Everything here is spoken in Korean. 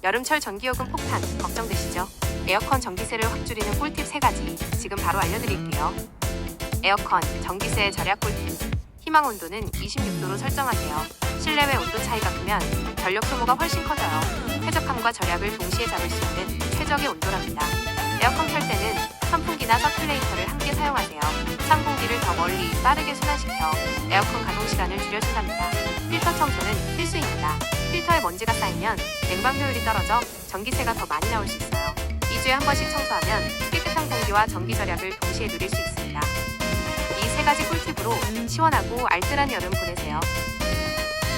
여름철 전기요금 폭탄 걱정되시죠? 에어컨 전기세를 확 줄이는 꿀팁 3가지 지금 바로 알려드릴게요. 에어컨 전기세 절약 꿀팁. 희망 온도는 26도로 설정하세요. 실내외 온도 차이가 크면 전력 소모가 훨씬 커져요. 쾌적함과 절약을 동시에 잡을 수 있는 최적의 온도랍니다. 에어컨 켤 때는 선풍기나 서큘레이터를 함께 사용하세요. 찬 공기를 더 멀리 빠르게 순환시켜 에어컨 가동 시간을 줄여준답니다. 필터 청소는 필수입니다. 필터에 먼지가 쌓이면 냉방 효율이 떨어져 전기세가 더 많이 나올 수 있어요. 2주에 한 번씩 청소하면 깨끗한 공기와 전기 절약을 동시에 누릴 수 있습니다. 이 3가지 꿀팁으로 시원하고 알뜰한 여름 보내세요.